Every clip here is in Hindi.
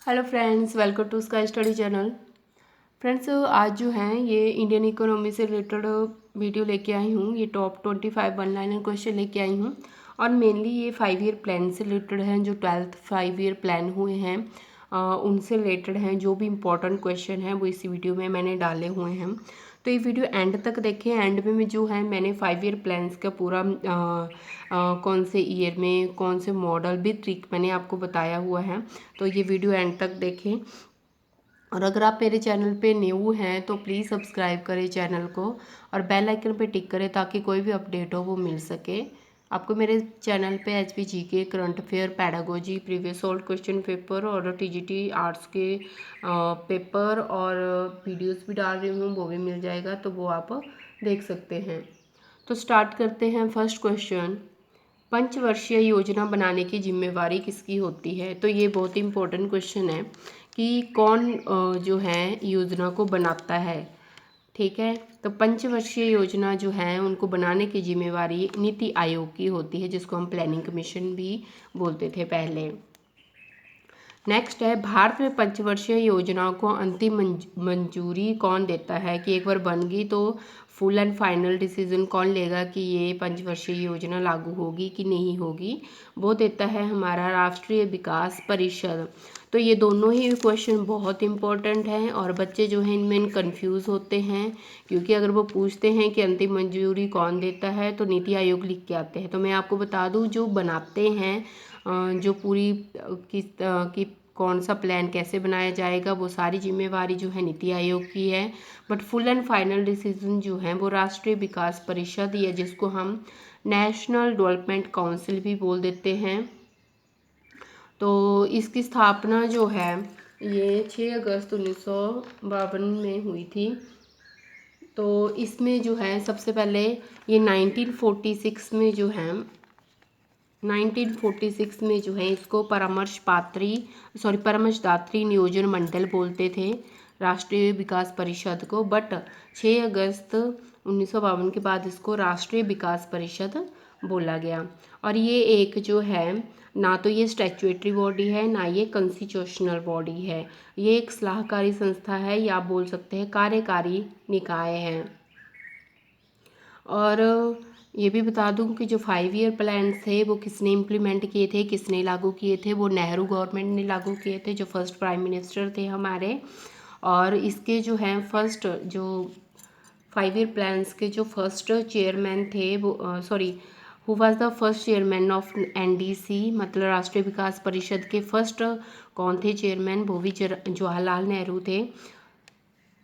Hello friends, welcome to Sky Study Channel. Friends, आज जो है ये इंडियन इकोनॉमी से रिलेटेड वीडियो लेके आई हूँ। ये टॉप 25 वन लाइनर क्वेश्चन लेके आई हूँ और मेनली ये 5 ईयर प्लान से रिलेटेड हैं। जो 12th 5 ईयर प्लान हुए हैं उनसे रिलेटेड हैं। जो भी इम्पोर्टेंट क्वेश्चन हैं वो इसी वीडियो में मैंने डाले हुए हैं, तो ये वीडियो एंड तक देखें। एंड में जो है मैंने 5 ईयर प्लान्स का पूरा कौन से ईयर में कौन से मॉडल भी ट्रिक मैंने आपको बताया हुआ है, तो ये वीडियो एंड तक देखें। और अगर आप मेरे चैनल पे न्यू हैं तो प्लीज़ सब्सक्राइब करें चैनल को और बेल आइकन पे टिक करें ताकि कोई भी अपडेट हो वो मिल सके आपको। मेरे चैनल पे HP GK, current affair, pedagogy, previous old question paper और टीजीटी आर्ट्स के पेपर और वीडियोस भी डाल रही हूँ, वो भी मिल जाएगा, तो वो आप देख सकते हैं। तो स्टार्ट करते हैं। फर्स्ट क्वेश्चन, पंचवर्षीय योजना बनाने की जिम्मेवारी किसकी होती है? तो ये बहुत इंपॉर्टेंट क्वेश्चन है कि कौन जो है योजना को बनाता है। ठीक है, तो पंचवर्षीय योजना जो है उनको बनाने की जिम्मेवारी नीति आयोग की होती है, जिसको हम प्लानिंग कमीशन भी बोलते थे पहले। नेक्स्ट है, भारत में पंचवर्षीय योजनाओं को अंतिम मंजूरी कौन देता है? कि एक बार बन गई तो फुल एंड फाइनल डिसीजन कौन लेगा कि ये पंचवर्षीय योजना लागू होगी कि नहीं होगी? वो देता है हमारा राष्ट्रीय विकास परिषद। तो ये दोनों ही क्वेश्चन बहुत इंपॉर्टेंट हैं और बच्चे जो हैं इनमें कंफ्यूज होते हैं, क्योंकि अगर वो पूछते हैं कि अंतिम मंजूरी कौन देता है तो नीति आयोग लिख के आते हैं। तो मैं आपको बता दूं, जो बनाते हैं जो पूरी किस की कौन सा प्लान कैसे बनाया जाएगा वो सारी जिम्मेवारी जो है नीति आयोग की है, but full and final decision जो है वो राष्ट्रीय विकास परिषद, या जिसको हम नेशनल डेवलपमेंट काउंसिल भी बोल देते हैं। तो इसकी स्थापना जो है ये 6 अगस्त 1952 में हुई थी। तो इसमें जो है सबसे पहले ये 1946 में जो है 1946 में जो है इसको परामर्शदात्री नियोजन मंडल बोलते थे, राष्ट्रीय विकास परिषद को। बट 6 अगस्त 1952 के बाद इसको राष्ट्रीय विकास परिषद बोला गया। और ये एक जो है ना तो ये स्टैट्यूटरी बॉडी है ना ये कॉन्स्टिट्यूशनल बॉडी है, ये एक सलाहकारी संस्था है या आप बोल सकते हैं कार्यकारी निकाय है। और ये भी बता दूं कि जो 5 ईयर प्लान थे वो किसने इम्प्लीमेंट किए थे, किसने लागू किए थे? वो नेहरू गवर्नमेंट ने लागू किए थे, जो फर्स्ट प्राइम मिनिस्टर थे हमारे। और इसके जो हैं फर्स्ट जो 5 ईयर प्लान्स के जो फर्स्ट चेयरमैन थे वो who was the first chairman of NDC, मतलब राष्ट्रीय विकास परिषद के फर्स्ट कौन थे चेयरमैन? वो भी जवाहरलाल नेहरू थे।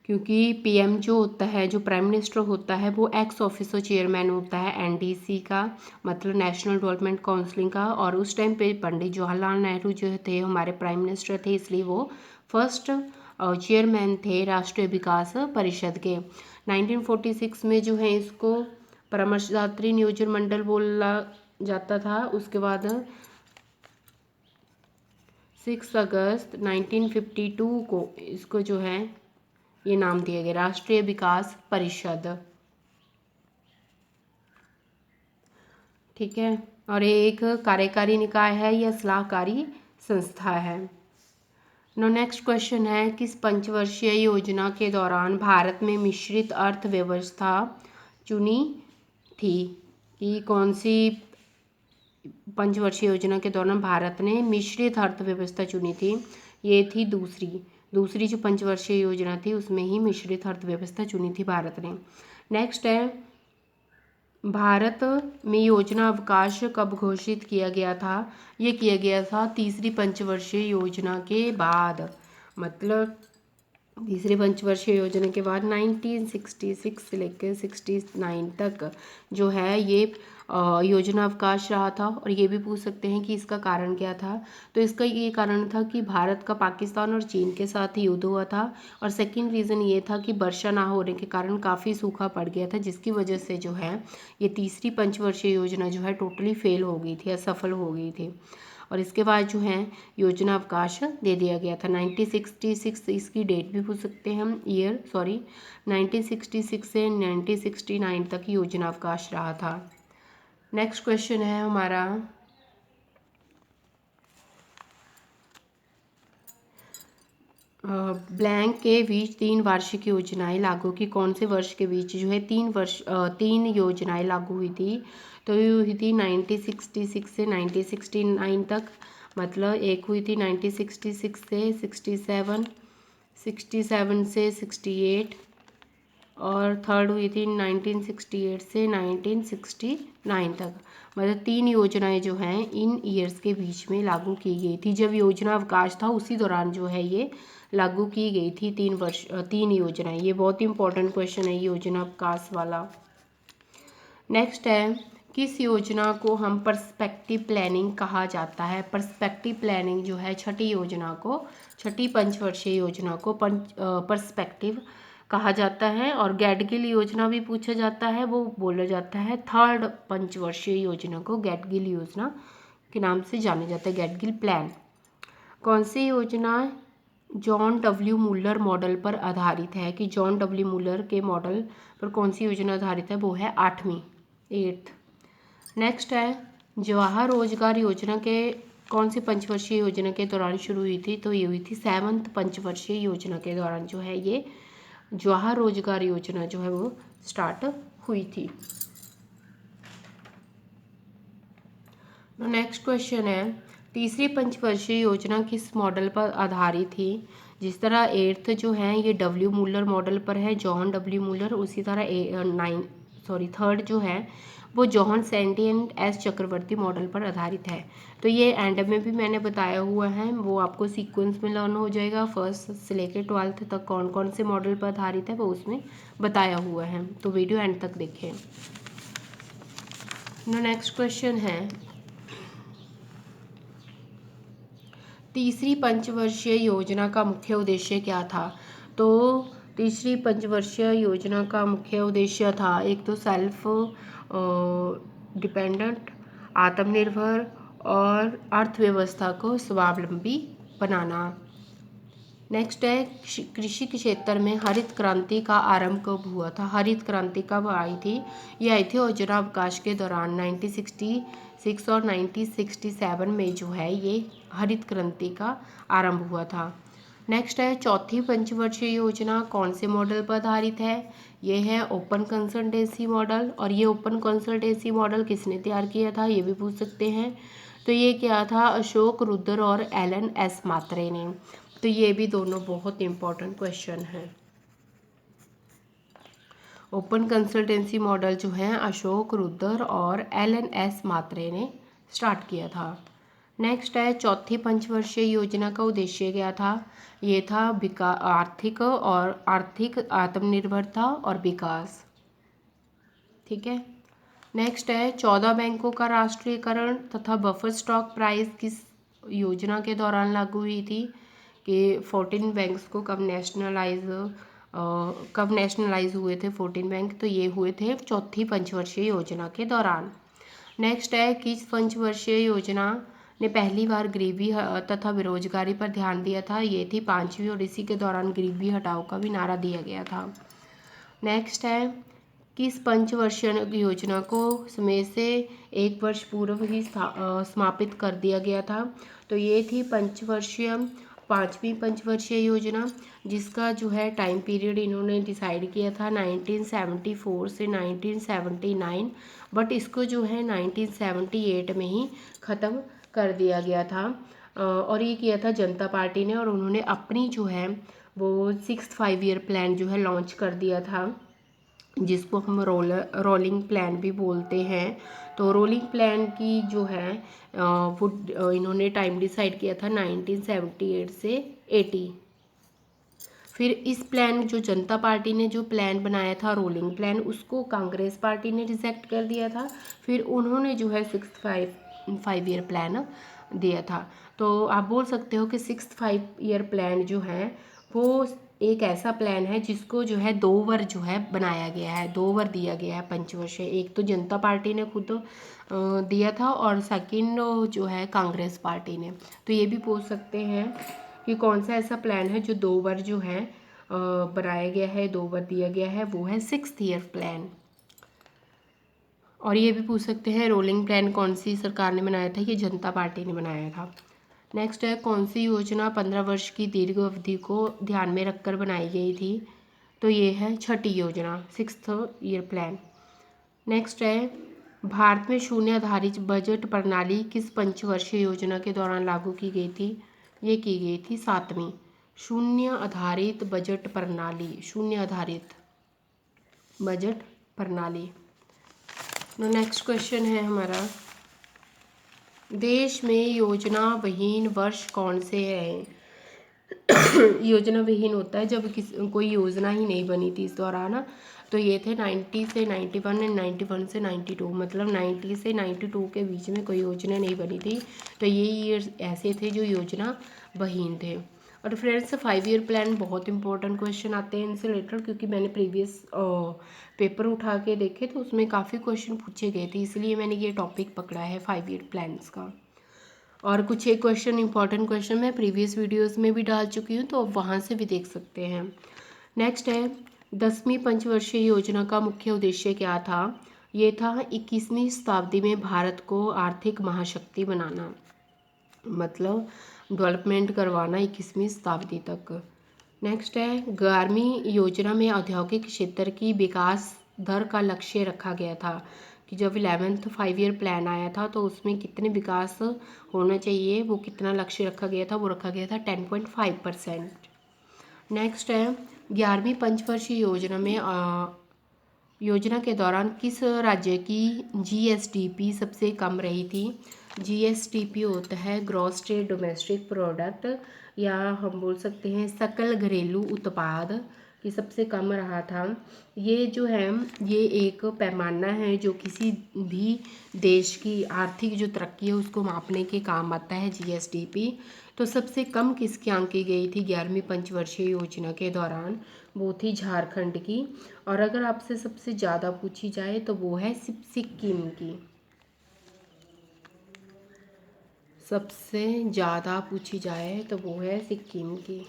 क्योंकि पीएम जो होता है, जो प्राइम मिनिस्टर होता है, वो एक्स ऑफिसर चेयरमैन होता है एनडीसी का, मतलब नेशनल डेवलपमेंट काउंसिल का। और उस टाइम पे पंडित जवाहरलाल नेहरू जो थे हमारे प्राइम मिनिस्टर थे, इसलिए वो फर्स्ट चेयरमैन थे राष्ट्रीय विकास परिषद के। 1946 में जो है इसको परामर्शदात्री नियोजन मंडल बोला जाता था। उसके बाद 6 अगस्त 1952 को इसको जो है ये नाम दिया गया राष्ट्रीय विकास परिषद। ठीक है, और ये एक कार्यकारी निकाय है या सलाहकारी संस्था है। नो नेक्स्ट क्वेश्चन है, किस पंचवर्षीय योजना के दौरान भारत में मिश्रित अर्थव्यवस्था चुनी थी? कि कौन सी पंचवर्षीय योजना के दौरान भारत ने मिश्रित अर्थव्यवस्था चुनी थी? ये थी दूसरी जो पंचवर्षीय योजना थी उसमें ही मिश्रित अर्थव्यवस्था चुनी थी भारत ने। नेक्स्ट है, भारत में योजना अवकाश कब घोषित किया गया था? ये किया गया था तीसरी पंचवर्षीय योजना के बाद, मतलब तीसरी पंचवर्षीय योजना के बाद 1966 से लेकर 69 तक जो है ये योजना अवकाश रहा था। और ये भी पूछ सकते हैं कि इसका कारण क्या था? तो इसका ये कारण था कि भारत का पाकिस्तान और चीन के साथ युद्ध हुआ था, और सेकंड रीज़न ये था कि वर्षा ना होने के कारण काफ़ी सूखा पड़ गया था, जिसकी वजह से जो है ये तीसरी पंचवर्षीय योजना जो है टोटली फेल हो गई थी, असफल हो गई थी। और इसके बाद जो है योजना अवकाश दे दिया गया था 1966, इसकी डेट भी पूछ सकते हैं हम, 1966 से 1969 तक योजना अवकाश रहा था। नेक्स्ट क्वेश्चन है हमारा, ब्लैंक के बीच 3 वार्षिक योजनाएं लागू की। कौन से वर्ष के बीच जो है 3 योजनाएं लागू हुई थी? तो ये हुई थी 1966 से 1969 तक। मतलब एक हुई थी 1966 से 67, 67 से 68, और थर्ड हुई थी 1968 से 1969 तक। मतलब 3 योजनाएं जो हैं इन ईयर्स के बीच में लागू की गई थी। जब योजना अवकाश था उसी दौरान जो है ये लागू की गई थी 3 योजनाएं। ये बहुत इंपॉर्टेंट क्वेश्चन है योजना अवकाश वाला। नेक्स्ट है, किस योजना को हम पर्सपेक्टिव प्लानिंग कहा जाता है? पर्सपेक्टिव प्लानिंग जो है छठी पंचवर्षीय योजना को पर्सपेक्टिव कहा जाता है। और गैडगिल योजना भी पूछा जाता है, वो बोला जाता है थर्ड पंचवर्षीय योजना को गैडगिल योजना के नाम से जाना जाता है, गैडगिल प्लान। कौन सी योजना जॉन डब्ल्यू मुलर मॉडल पर आधारित है? कि जॉन डब्ल्यू मुलर के मॉडल पर कौन सी योजना आधारित है? वो है 8th। नेक्स्ट है, जवाहर रोजगार योजना के कौन सी पंचवर्षीय योजना के दौरान शुरू हुई थी? तो ये हुई थी 7th पंचवर्षीय योजना के दौरान जो है ये जवाहर रोजगार योजना जो है वो स्टार्ट हुई थी। नेक्स्ट क्वेश्चन है, तीसरी पंचवर्षीय योजना किस मॉडल पर आधारित थी? जिस तरह 8th जो है ये डब्ल्यू मुलर मॉडल पर है, जॉन डब्ल्यू मुलर। उसी तरह थर्ड जो है वो John Sandy and S Chakravarty model पर आधारित है। तो ये एंड में भी मैंने बताया हुआ है, वो आपको सीक्वेंस में लर्न हो जाएगा। फर्स्ट से लेकर 12th तक कौन कौन से मॉडल पर आधारित है वो उसमें बताया हुआ है, तो वीडियो एंड तक देखें। नेक्स्ट क्वेश्चन है, तीसरी पंचवर्षीय योजना का मुख्य उद्देश्य क्या था? तो तीसरी पंचवर्षीय योजना का मुख्य उद्देश्य था, एक तो सेल्फ डिपेंडेंट, आत्मनिर्भर और अर्थव्यवस्था को स्वावलंबी बनाना। नेक्स्ट है, कृषि के क्षेत्र में हरित क्रांति का आरंभ कब हुआ था? हरित क्रांति कब आई थी? ये आई थी योजना अवकाश के दौरान 1966 और 1967 में जो है ये हरित क्रांति का आरंभ हुआ था। नेक्स्ट है, चौथी पंचवर्षीय योजना कौन से मॉडल पर आधारित है? ये है ओपन कंसल्टेंसी मॉडल। और ये ओपन कंसल्टेंसी मॉडल किसने तैयार किया था? ये भी पूछ सकते हैं। तो ये क्या था? अशोक रुद्र और एलन एस मात्रे ने। तो ये भी दोनों बहुत इंपॉर्टेंट क्वेश्चन हैं। ओपन कंसल्टेंसी मॉडल जो है अशोक रुद्र और एलन एस मात्रे ने स्टार्ट किया था। नेक्स्ट है, चौथी पंचवर्षीय योजना का उद्देश्य क्या था? ये था आर्थिक आत्मनिर्भरता और विकास। ठीक है। नेक्स्ट है, 14 बैंकों का राष्ट्रीयकरण तथा बफर स्टॉक प्राइस किस योजना के दौरान लागू हुई थी? कि 14 बैंक्स को कब नेशनलाइज हुए थे 14 बैंक? तो ये हुए थे चौथी पंचवर्षीय योजना के दौरान। नेक्स्ट है, किस पंचवर्षीय योजना ने पहली बार गरीबी तथा बेरोजगारी पर ध्यान दिया था? ये थी 5वीं, और इसी के दौरान गरीबी हटाओ का भी नारा दिया गया था। नेक्स्ट है, किस पंचवर्षीय योजना को समय से 1 वर्ष पूर्व ही समापित कर दिया गया था? तो ये थी 5वीं पंचवर्षीय योजना, जिसका जो है टाइम पीरियड इन्होंने डिसाइड किया था 1974 से 1979, बट इसको जो है 1978 में ही ख़त्म कर दिया गया था। और ये किया था जनता पार्टी ने, और उन्होंने अपनी जो है वो 6th 5-year प्लान जो है लॉन्च कर दिया था, जिसको हम रोलिंग प्लान भी बोलते हैं। तो रोलिंग प्लान की जो है वो इन्होंने टाइम डिसाइड किया था 1978 से 80। फिर इस प्लान जो जनता पार्टी ने जो प्लान बनाया था रोलिंग प्लान, उसको कांग्रेस पार्टी ने रिजेक्ट कर दिया था। फिर उन्होंने जो है 6th 5-year प्लान दिया था। तो आप बोल सकते हो कि 6th 5-year प्लान जो है वो एक ऐसा प्लान है जिसको जो है 2 बार जो है बनाया गया है, 2 बार दिया गया है पंचवर्षीय। एक तो जनता पार्टी ने खुद दिया था, और सेकंड जो है कांग्रेस पार्टी ने। तो ये भी पूछ सकते हैं कि कौन सा ऐसा प्लान है जो 2 बार जो है बनाया गया है, 2 बार दिया गया है, वो है 6th ईयर प्लान। और ये भी पूछ सकते हैं रोलिंग प्लान कौन सी सरकार ने बनाया था? ये जनता पार्टी ने बनाया था। नेक्स्ट है कौन सी योजना 15 वर्ष की दीर्घ अवधि को ध्यान में रखकर बनाई गई थी, तो ये है छठी योजना, 6th ईयर प्लान। नेक्स्ट है भारत में शून्य आधारित बजट प्रणाली किस पंचवर्षीय योजना के दौरान लागू की गई थी, ये की गई थी 7वीं शून्य आधारित बजट प्रणाली, शून्य आधारित बजट प्रणाली। नेक्स्ट क्वेश्चन है हमारा, देश में योजना विहीन वर्ष कौन से हैं? योजना विहीन होता है जब कोई योजना ही नहीं बनी थी इस दौरान ना, तो ये थे 90 से 91 एंड 91 से 92, मतलब 90 से 92 के बीच में कोई योजना नहीं बनी थी, तो ये ईयर ऐसे थे जो योजना विहीन थे। और फ्रेंड्स 5 ईयर प्लान बहुत इंपॉर्टेंट क्वेश्चन आते हैं इनसे रिलेटेड, क्योंकि मैंने प्रीवियस पेपर उठा के देखे तो उसमें काफ़ी क्वेश्चन पूछे गए थे, इसलिए मैंने ये टॉपिक पकड़ा है 5 ईयर प्लान्स का। और कुछ एक क्वेश्चन इंपॉर्टेंट क्वेश्चन मैं प्रीवियस वीडियोस में भी डाल चुकी हूँ, तो आप वहाँ से भी देख सकते हैं। नेक्स्ट है 10वीं पंचवर्षीय योजना का मुख्य उद्देश्य क्या था, ये था 21वीं शताब्दी में भारत को आर्थिक महाशक्ति बनाना, मतलब डेवलपमेंट करवाना 21वीं शताब्दी तक। नेक्स्ट है 11वीं योजना में औद्योगिक क्षेत्र की विकास दर का लक्ष्य रखा गया था, कि जब 11th 5 ईयर प्लान आया था तो उसमें कितने विकास होना चाहिए, वो कितना लक्ष्य रखा गया था, वो रखा गया था 10.5%। नेक्स्ट है 11वीं पंचवर्षीय योजना में योजना के दौरान किस राज्य की जीएसडीपी सबसे कम रही थी। जीएसडीपी होता है ग्रॉस स्टेट डोमेस्टिक प्रोडक्ट, या हम बोल सकते हैं सकल घरेलू उत्पाद, की सबसे कम रहा था। ये जो है ये एक पैमाना है जो किसी भी देश की आर्थिक जो तरक्की है उसको मापने के काम आता है जीएसडीपी। तो सबसे कम किसकी आंकी गई थी 11वीं पंचवर्षीय योजना के दौरान, वो थी झारखंड की। और अगर आपसे सबसे ज़्यादा पूछी जाए तो वो है सिक्किम की, सबसे ज़्यादा पूछी जाए तो वो है सिक्किम की।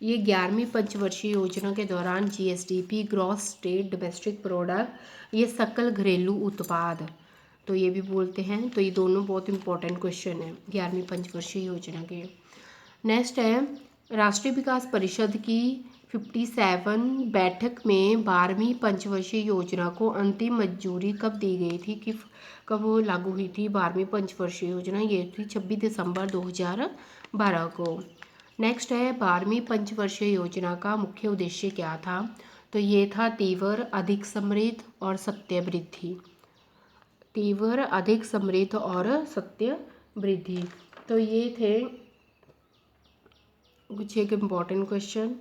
ये 11वीं पंचवर्षीय योजना के दौरान GSDP gross state domestic product, ये सकल घरेलू उत्पाद, तो ये भी बोलते हैं। तो ये दोनों बहुत इंपॉर्टेंट क्वेश्चन है 11वीं पंचवर्षीय योजना के। नेक्स्ट है राष्ट्रीय विकास परिषद की 57 बैठक में 12वीं पंचवर्षीय योजना को अंतिम मंजूरी कब दी गई थी, कि कब वो लागू हुई थी 12वीं पंचवर्षीय योजना, ये थी 26 दिसंबर 2012 को। नेक्स्ट है 12वीं पंचवर्षीय योजना का मुख्य उद्देश्य क्या था, तो ये था तीव्र अधिक समृद्ध और सत्य वृद्धि, तीव्र अधिक समृद्ध और सत्य वृद्धि। तो ये थे कुछ एक इम्पॉर्टेंट क्वेश्चन।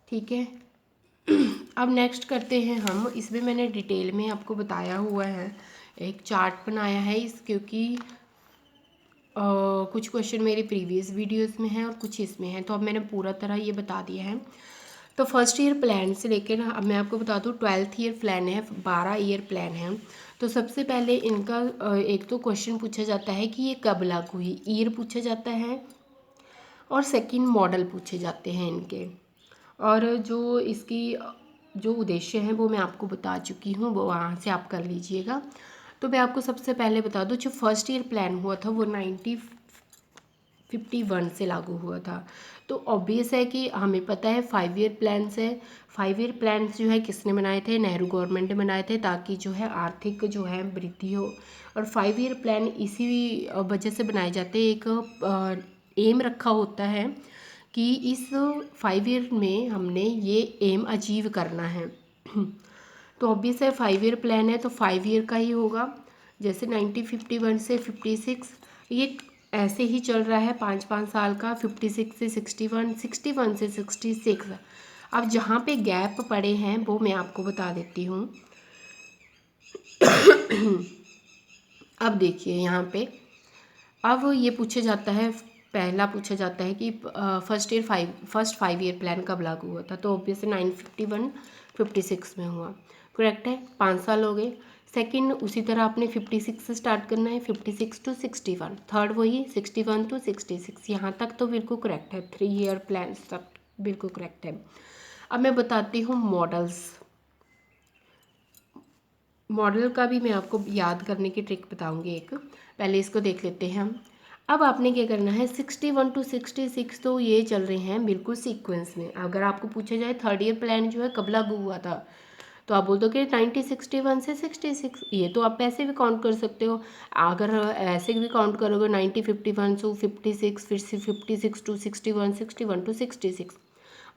ठीक है, अब नेक्स्ट करते हैं हम, इसमें मैंने डिटेल में आपको बताया हुआ है, एक चार्ट बनाया है इस, क्योंकि कुछ क्वेश्चन मेरे प्रीवियस वीडियोस में हैं और कुछ इसमें हैं, तो अब मैंने पूरा तरह ये बता दिया है। तो फर्स्ट ईयर प्लान से लेकर अब मैं आपको बता दूँ 12th ईयर प्लान है, 12 ईयर प्लान है। तो सबसे पहले इनका एक तो क्वेश्चन पूछा जाता है कि ये कब लागू हुई, ईयर पूछा जाता है, और सेकंड मॉडल पूछे जाते हैं इनके। और जो इसकी जो उद्देश्य है वो मैं आपको बता चुकी हूँ, वो वहाँ से आप कर लीजिएगा। तो मैं आपको सबसे पहले बता दूँ, जो फर्स्ट ईयर प्लान हुआ था वो 1951 से लागू हुआ था। तो ऑब्वियस है कि हमें पता है 5 ईयर प्लान्स है, 5 ईयर प्लान्स जो है किसने बनाए थे, नेहरू गवर्नमेंट ने बनाए थे, ताकि जो है आर्थिक जो है वृद्धि हो। और 5 ईयर प्लान इसी वजह से बनाए जाते हैं, एक एम रखा होता है कि इस 5 ईयर में हमने ये एम अचीव करना है। तो ऑब्वियस है 5 ईयर प्लान है तो 5 ईयर का ही होगा। जैसे 1951 से 56 ये ऐसे ही चल रहा है, 5-5 साल का, 56 से 61, 61 से 66। अब जहाँ पे गैप पड़े हैं वो मैं आपको बता देती हूँ। अब देखिए यहाँ पे, अब ये पूछा जाता है, पहला पूछा जाता है कि फर्स्ट 5 ईयर प्लान कब लागू हुआ था, तो ऑब्वियसली 1951-56 में हुआ, करेक्ट है, 5 साल हो गए। सेकंड उसी तरह आपने 56 से स्टार्ट करना है, 56 to 61, थर्ड वही 61 to 66, यहाँ तक तो बिल्कुल करेक्ट है, 3 ईयर प्लान तक बिल्कुल करेक्ट है। अब मैं बताती हूँ मॉडल्स, मॉडल का भी मैं आपको याद करने की ट्रिक बताऊंगी एक, पहले इसको देख लेते हैं हम। अब आपने क्या करना है, 61 टू 66 तो ये चल रहे हैं बिल्कुल सीक्वेंस में। अगर आपको पूछा जाए थर्ड ईयर प्लान जो है कब लागू हुआ था, तो आप बोल दो कि 1961 से 66, ये तो आप ऐसे भी काउंट कर सकते हो। अगर ऐसे भी काउंट करोगे 1951 टू 56, फिर से 56 टू 61, 61 टू 66।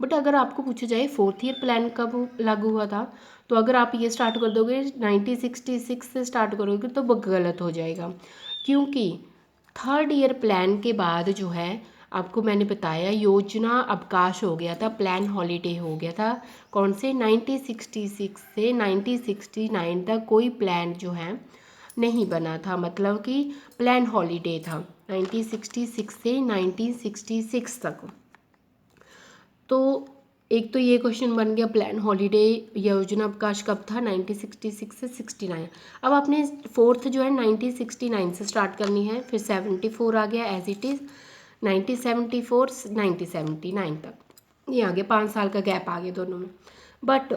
बट अगर आपको पूछा जाए फोर्थ ईयर प्लान कब लागू हुआ था, तो अगर आप ये स्टार्ट कर दोगे 1966 से स्टार्ट करोगे तो वो गलत हो जाएगा, क्योंकि थर्ड ईयर प्लान के बाद जो है आपको मैंने बताया योजना अवकाश हो गया था, प्लान हॉलीडे हो गया था। कौन से 1966 से 1969 तक कोई प्लान जो है नहीं बना था, मतलब कि प्लान हॉलीडे था 1966 से 1966 तक। तो एक तो ये क्वेश्चन बन गया, प्लान हॉलीडे योजना अवकाश कब था, 1966 से 69। अब आपने फोर्थ जो है 1969 से स्टार्ट करनी है, फिर 74 आ गया एज इट इज़, 1974 1979 तक, ये आ गया 5 साल का गैप आ गया दोनों में। बट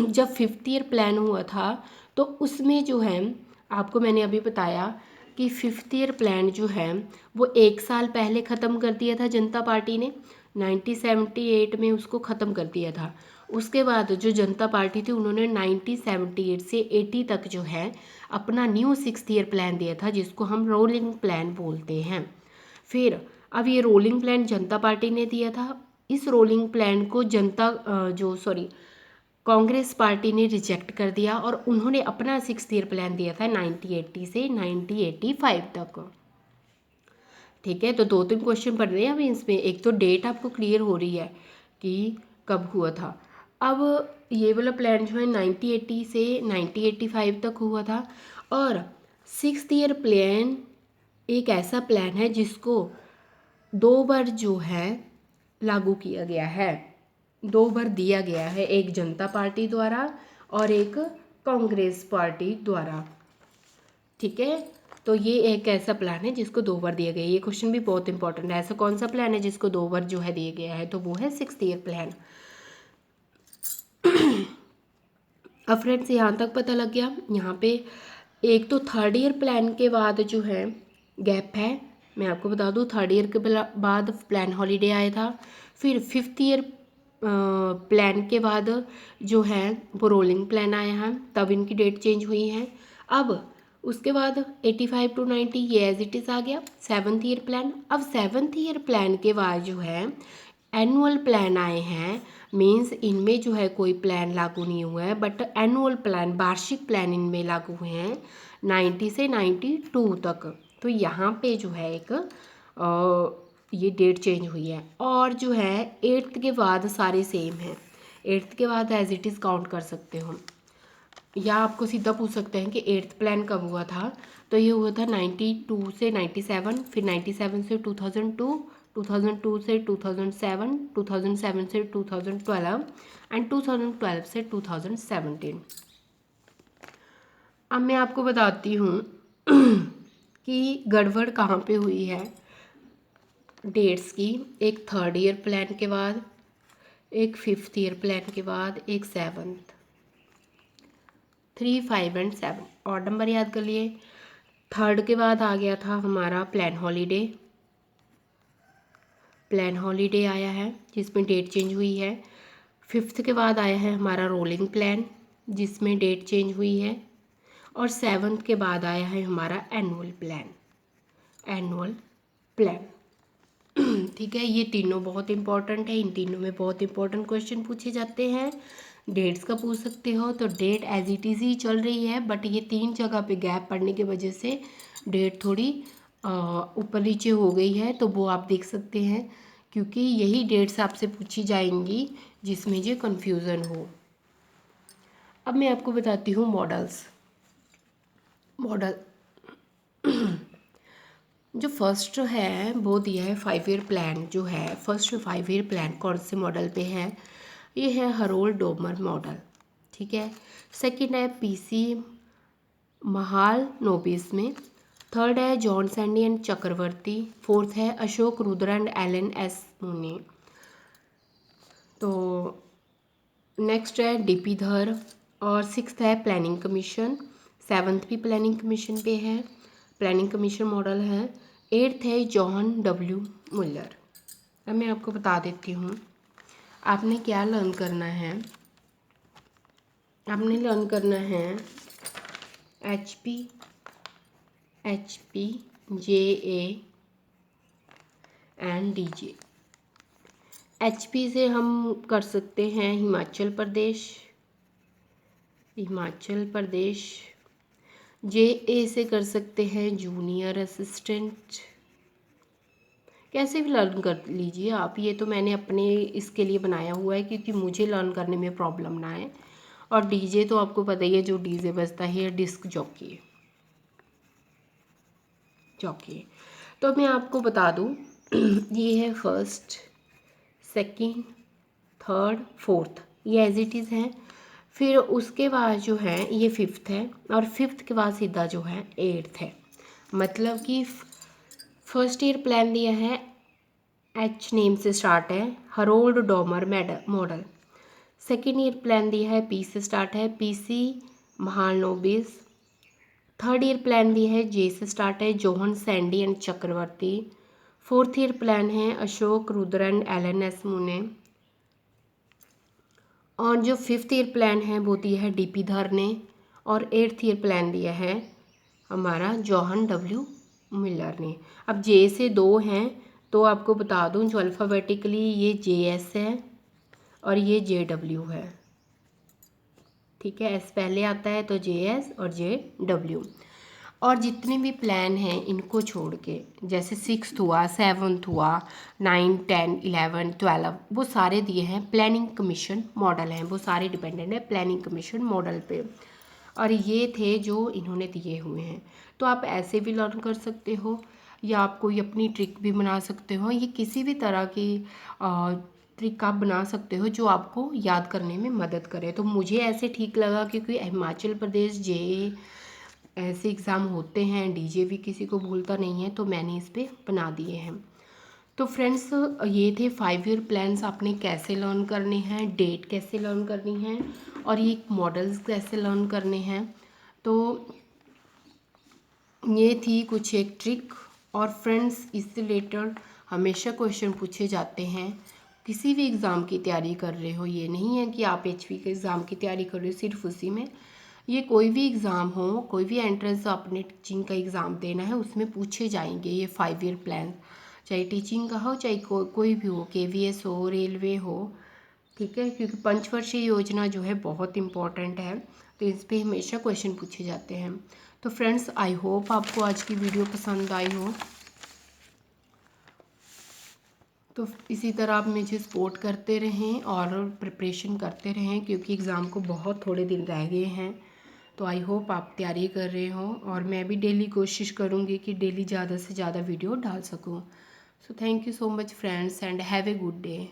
जब फिफ्थ ईयर प्लान हुआ था तो उसमें जो है आपको मैंने अभी बताया कि फिफ्थ ईयर प्लान जो है वो 1 साल पहले ख़त्म कर दिया था जनता पार्टी ने, 1978 में उसको ख़त्म कर दिया था। उसके बाद जो जनता पार्टी थी उन्होंने 1978 से 80 तक जो है अपना न्यू सिक्स्थ ईयर प्लान दिया था, जिसको हम रोलिंग प्लान बोलते हैं। फिर अब ये रोलिंग प्लान जनता पार्टी ने दिया था, इस रोलिंग प्लान को कांग्रेस पार्टी ने रिजेक्ट कर दिया और उन्होंने अपना सिक्स्थ ईयर प्लान दिया था 1980 से 1985 तक। ठीक है, तो 2-3 क्वेश्चन पढ़ रहे हैं अभी इसमें। एक तो डेट आपको क्लियर हो रही है कि कब हुआ था। अब ये वाला प्लान जो है 1980 से 1985 तक हुआ था। और सिक्स्थ ईयर प्लान एक ऐसा प्लान है जिसको 2 बार जो है लागू किया गया है, 2 बार दिया गया है, एक जनता पार्टी द्वारा और एक कांग्रेस पार्टी द्वारा। ठीक है, तो ये एक ऐसा प्लान है जिसको 2 बार दिया गया है। ये क्वेश्चन भी बहुत इंपॉर्टेंट है, ऐसा कौन सा प्लान है जिसको 2 बार जो है दिया गया है, तो वो है सिक्स्थ ईयर प्लान। अब फ्रेंड्स यहाँ तक पता लग गया। यहाँ पे एक तो थर्ड ईयर प्लान के बाद जो है गैप है, मैं आपको बता दूँ थर्ड ईयर के बाद प्लान हॉलीडे आया था। फिर फिफ्थ ईयर प्लान के बाद जो है वो रोलिंग प्लान आया है, तब इनकी डेट चेंज हुई है। अब उसके बाद 85 टू 90 ये एज इट इज़ आ गया सेवन्थ ईयर प्लान। अब सेवन्थ ईयर प्लान के बाद जो है एनुअल प्लान आए हैं, मीन्स इनमें जो है कोई प्लान लागू नहीं हुआ है, बट एनुअल प्लान वार्षिक प्लान इनमें लागू हुए हैं 90 से 92 तक। तो यहाँ पे जो है एक ये डेट चेंज हुई है। और जो है एट्थ के बाद सारे सेम हैं, एट्थ के बाद एज इट इज़ काउंट कर सकते हो। या आपको सीधा पूछ सकते हैं कि एट्थ प्लान कब हुआ था, तो ये हुआ था 92 से 97, फिर 97 से 2002, 2002 से 2007, 2007 से 2012 एंड 2012 से 2017। अब मैं आपको बताती हूँ कि गड़बड़ कहाँ पे हुई है डेट्स की। एक थर्ड ईयर प्लान के बाद, एक फिफ्थ ईयर प्लान के बाद, एक सेवन्थ, 3, 5 एंड 7 और नंबर याद कर लिए। थर्ड के बाद आ गया था हमारा प्लान हॉलीडे, प्लान हॉलीडे आया है जिसमें डेट चेंज हुई है। फिफ्थ के बाद आया है हमारा रोलिंग प्लान जिसमें डेट चेंज हुई है। और सेवन्थ के बाद आया है हमारा एनुअल प्लान, एनुअल प्लान। ठीक है, ये तीनों बहुत इंपॉर्टेंट है, इन तीनों में बहुत इंपॉर्टेंट क्वेश्चन पूछे जाते हैं। डेट्स का पूछ सकते हो तो डेट एज इट इज़ ही चल रही है, बट ये 3 जगह पे गैप पड़ने की वजह से डेट थोड़ी ऊपर नीचे हो गई है, तो वो आप देख सकते हैं, क्योंकि यही डेट्स आपसे पूछी जाएंगी जिसमें जो कन्फ्यूज़न हो। अब मैं आपको बताती हूँ मॉडल्स। मॉडल जो फर्स्ट है वो दिया है 5 ईयर प्लान, जो है फर्स्ट 5 ईयर प्लान कौन से मॉडल पे है, ये है हरोल्ड डोमर मॉडल। ठीक है, सेकंड है पीसी महाल नोबिस में, थर्ड है John Sandy and Chakraborty, fourth है Ashok Rudra and Alan S Muni. तो नेक्स्ट है डीपी धर और सिक्स्थ है प्लानिंग कमीशन। 7th भी प्लानिंग कमीशन पे है, प्लानिंग कमीशन मॉडल है। 8th है जॉन डब्ल्यू मुलर। अब मैं आपको बता देती हूँ आपने क्या लर्न करना है। आपने लर्न करना है HP JA and DJ। HP से हम कर सकते हैं हिमाचल प्रदेश, JA से कर सकते हैं जूनियर असिस्टेंट। कैसे भी लर्न कर लीजिए आप, ये तो मैंने अपने इसके लिए बनाया हुआ है क्योंकि मुझे लर्न करने में प्रॉब्लम ना आए। और DJ तो आपको पता ही है, जो DJ बजता है डिस्क जॉकी। तो मैं आपको बता दूं ये है फर्स्ट, सेकंड, थर्ड, फोर्थ, ये एज इट इज़ है। फिर उसके बाद जो है ये 5th है, और 5th के बाद सीधा जो है 8th है। मतलब कि फर्स्ट ईयर प्लान दिया है, H नेम से स्टार्ट है, Harrod Domar model. Second year plan दिया है, P से स्टार्ट है, PC Mahalanobis. Third year plan दिया है, J से स्टार्ट है, John Sandy and Chakraborty. Fourth year plan है, अशोक रुद्र एंड LNS मुने। और जो 5th ईयर प्लान है वो दिया है DP धर ने। और 8th ईयर प्लान दिया है हमारा जॉहन W मिलर ने। अब J से 2 हैं तो आपको बता दूं, जो अल्फ़ाबेटिकली ये JS है और ये JW है। ठीक है, S पहले आता है तो JS और JW। और जितने भी प्लान हैं इनको छोड़ के, जैसे 6th हुआ, 7th हुआ, 9, 10, 11, 12, वो सारे दिए हैं प्लानिंग कमीशन मॉडल हैं, वो सारे डिपेंडेंट है प्लानिंग कमीशन मॉडल पे। और ये थे जो इन्होंने दिए हुए हैं। तो आप ऐसे भी लर्न कर सकते हो, या आप कोई अपनी ट्रिक भी बना सकते हो। ये किसी भी तरह की ट्रिक आप बना सकते हो जो आपको याद करने में मदद करे। तो मुझे ऐसे ठीक लगा क्योंकि हिमाचल प्रदेश JA ऐसे एग्ज़ाम होते हैं, DJ भी किसी को भूलता नहीं है, तो मैंने इस पर बना दिए हैं। तो फ्रेंड्स, ये थे 5 ईयर प्लान्स आपने कैसे लर्न करने हैं, डेट कैसे लर्न करनी है, और ये मॉडल्स कैसे लर्न करने हैं। तो ये थी कुछ एक ट्रिक। और फ्रेंड्स, इससे रिलेटेड हमेशा क्वेश्चन पूछे जाते हैं। किसी भी एग्ज़ाम की तैयारी कर रहे हो, ये नहीं है कि आप HP के एग्ज़ाम की तैयारी कर रहे हो सिर्फ उसी में। ये कोई भी एग्ज़ाम हो, कोई भी एंट्रेंस आपने टीचिंग का एग्ज़ाम देना है, उसमें पूछे जाएंगे ये 5 ईयर प्लान। चाहे टीचिंग का हो, चाहे कोई भी हो, KVS हो, रेलवे हो। ठीक है, क्योंकि पंचवर्षीय योजना जो है बहुत इंपॉर्टेंट है, तो इस पर हमेशा क्वेश्चन पूछे जाते हैं। तो फ्रेंड्स, आई होप आपको आज की वीडियो पसंद आई हो। तो इसी तरह आप मुझे सपोर्ट करते रहें और प्रिपरेशन करते रहें, क्योंकि एग्ज़ाम को बहुत थोड़े दिन रह गए हैं। तो आई होप आप तैयारी कर रहे हो, और मैं भी डेली कोशिश करूँगी कि डेली ज़्यादा से ज़्यादा वीडियो डाल सकूँ। So thank you so much friends, and have a good day.